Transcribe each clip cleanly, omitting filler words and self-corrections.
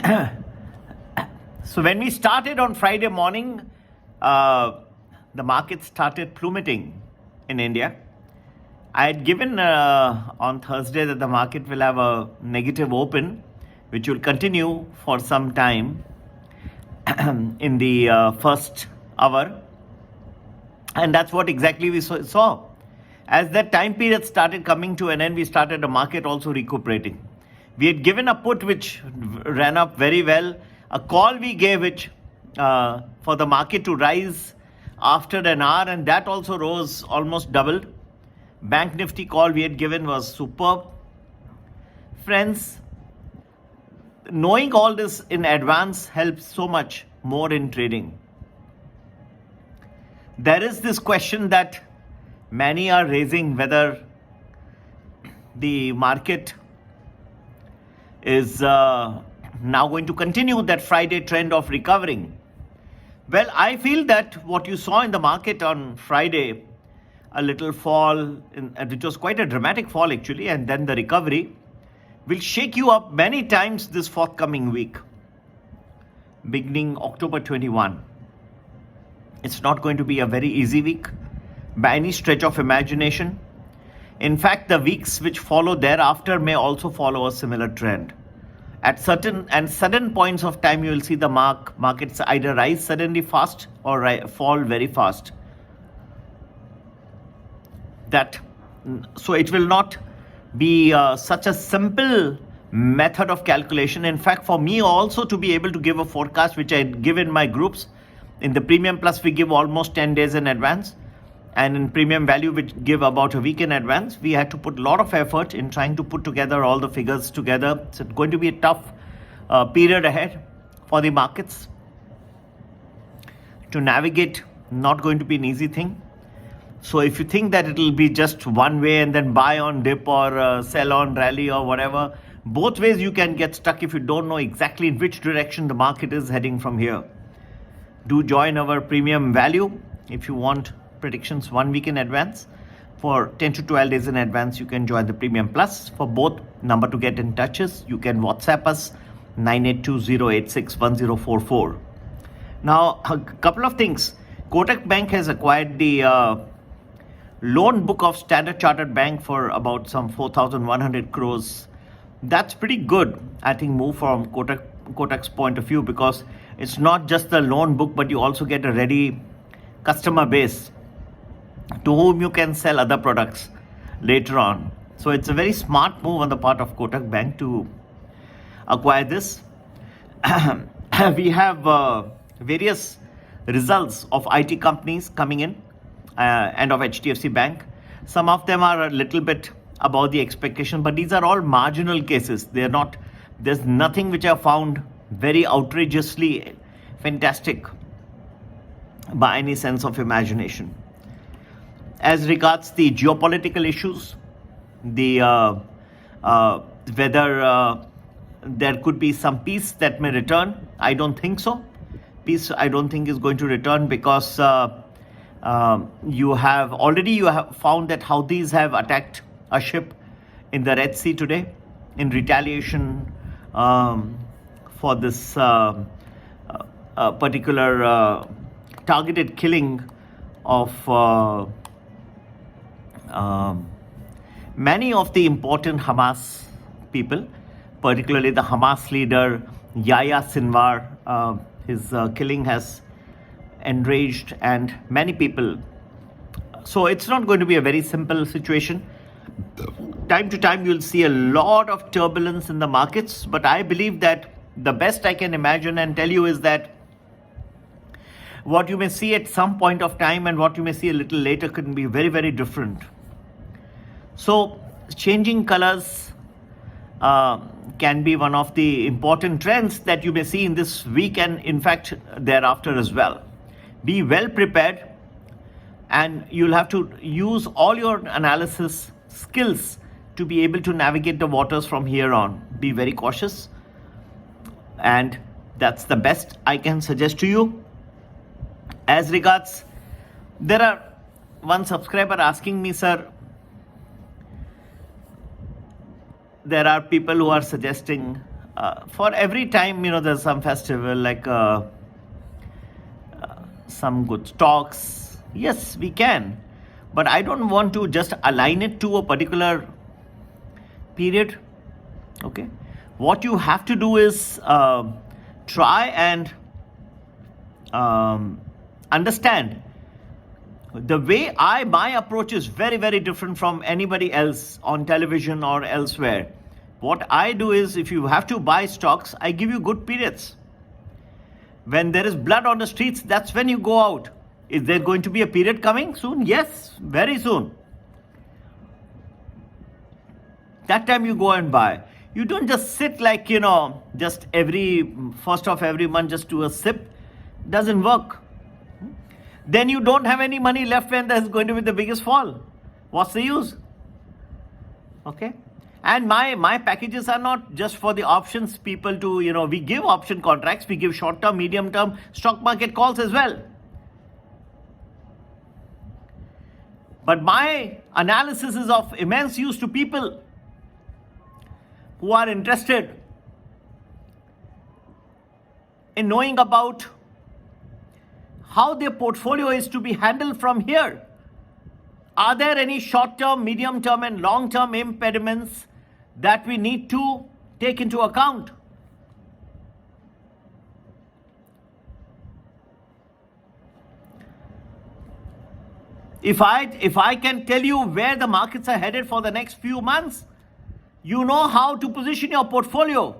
So when we started on Friday morning, the market started plummeting in India. I had given on Thursday that the market will have a negative open, which will continue for some time in the first hour. And that's what exactly we saw. As that time period started coming to an end, we started the market also recuperating. We had given a put which ran up very well, a call we gave which for the market to rise after an hour, and that also rose almost doubled. Bank Nifty call we had given was superb. Friends, knowing all this in advance helps so much more in trading. There is this question that many are raising whether the market is now going to continue that Friday trend of recovering. Well, I feel that what you saw in the market on Friday, a little fall, which was quite a dramatic fall actually, and then the recovery, will shake you up many times this forthcoming week, beginning October 21. It's not going to be a very easy week by any stretch of imagination. In fact, the weeks which follow thereafter may also follow a similar trend. At sudden points of time, you will see the markets either rise suddenly fast or fall very fast. So it will not be such a simple method of calculation. In fact, for me also to be able to give a forecast, which I give in my groups, in the Premium Plus we give almost 10 days in advance, and in Premium Value we give about a week in advance. We had to put a lot of effort in trying to put together all the figures together. It's going to be a tough period ahead for the markets to navigate. Not going to be an easy thing. So if you think that it will be just one way and then buy on dip or sell on rally or whatever, both ways you can get stuck if you don't know exactly in which direction the market is heading from here. Do join our Premium Value if you want predictions 1 week in advance. For 10 to 12 days in advance, you can join the Premium Plus. For both, number to get in touch is, you can WhatsApp us 9820861044. Now, a couple of things. Kotak Bank has acquired the loan book of Standard Chartered Bank for about some 4,100 crores. That's pretty good, I think, move from Kotak's point of view, because it's not just the loan book, but you also get a ready customer base to whom you can sell other products later on. So it's a very smart move on the part of Kotak Bank to acquire this. We have various results of IT companies coming in and of HDFC Bank. Some of them are a little bit above the expectation, but these are all marginal cases. There's nothing which I found very outrageously fantastic by any sense of imagination. As regards the geopolitical issues, whether there could be some peace that may return, I don't think so. Peace, I don't think, is going to return, because you have found that Houthis have attacked a ship in the Red Sea today in retaliation for this particular targeted killing of many of the important Hamas people, particularly the Hamas leader Yahya Sinwar. His killing has enraged and many people. So it's not going to be a very simple situation. Time to time you'll see a lot of turbulence in the markets, but I believe that the best I can imagine and tell you is that what you may see at some point of time and what you may see a little later can be very, very different. So changing colors can be one of the important trends that you may see in this week and in fact thereafter as well. Be well prepared, and you'll have to use all your analysis skills to be able to navigate the waters from here on. Be very cautious, and that's the best I can suggest to you. As regards, there are one subscriber asking me, sir, there are people who are suggesting For every time, there's some festival, like some good stocks. Yes, we can. But I don't want to just align it to a particular period. Okay. What you have to do is try and understand the way my approach is very, very different from anybody else on television or elsewhere. What I do is, if you have to buy stocks, I give you good periods. When there is blood on the streets, that's when you go out. Is there going to be a period coming soon? Yes, very soon. That time you go and buy. You don't just sit like, just every first of every month, just do a sip. Doesn't work. Then you don't have any money left when there's going to be the biggest fall. What's the use? Okay. And my packages are not just for the options people to, we give option contracts, we give short-term, medium-term stock market calls as well. But my analysis is of immense use to people who are interested in knowing about how their portfolio is to be handled from here. Are there any short-term, medium-term and long-term impediments that we need to take into account? If I can tell you where the markets are headed for the next few months, you know how to position your portfolio.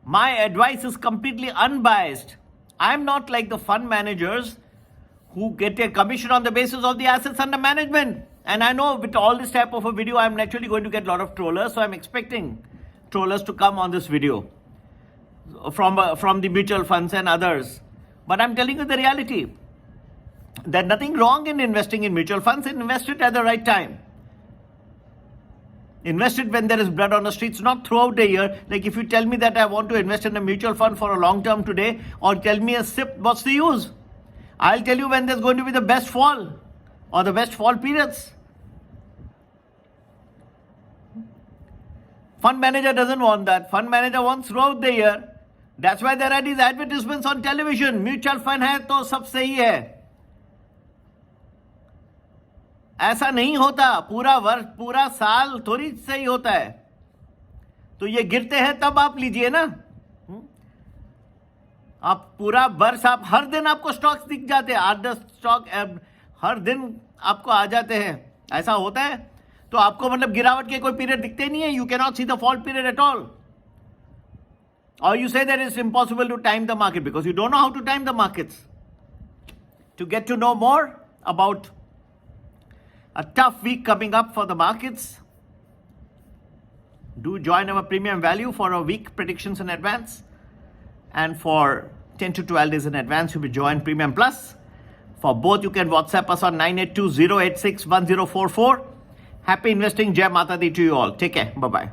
My advice is completely unbiased. I'm not like the fund managers who get a commission on the basis of the assets under management. And I know with all this type of a video, I'm naturally going to get a lot of trollers. So I'm expecting trollers to come on this video from the mutual funds and others. But I'm telling you the reality. There's nothing wrong in investing in mutual funds, and invest it at the right time. Invest it when there is blood on the streets, not throughout the year. Like if you tell me that I want to invest in a mutual fund for a long term today, or tell me a SIP, what's the use? I'll tell you when there's going to be the best fall or the best fall periods. Fund manager doesn't want that. Fund manager wants throughout the year. That's why there are these advertisements on television. Mutual fund hai to sab sahi hai. ऐसा नहीं होता. पूरा वर्ष, पूरा साल थोड़ी सही होता है. तो ये गिरते हैं तब आप लीजिए ना. आप पूरा वर्ष, आप हर दिन आपको स्टॉक्स दिख जाते हैं. 8-10 स्टॉक हर दिन आपको आ जाते हैं. ऐसा होता है. तो आपको मतलब गिरावट के कोई पीरियड दिखते नहीं है. You can not see the fall period at all. Or you say that it's impossible to time the market because you don't know how to time the markets. To get to know more about a tough week coming up for the markets, do join our premium value for our week predictions in advance. And for 10 to 12 days in advance, you will join Premium Plus. For both, you can WhatsApp us on 9820861044. Happy investing. Jai Mata Di to you all. Take care. Bye-bye.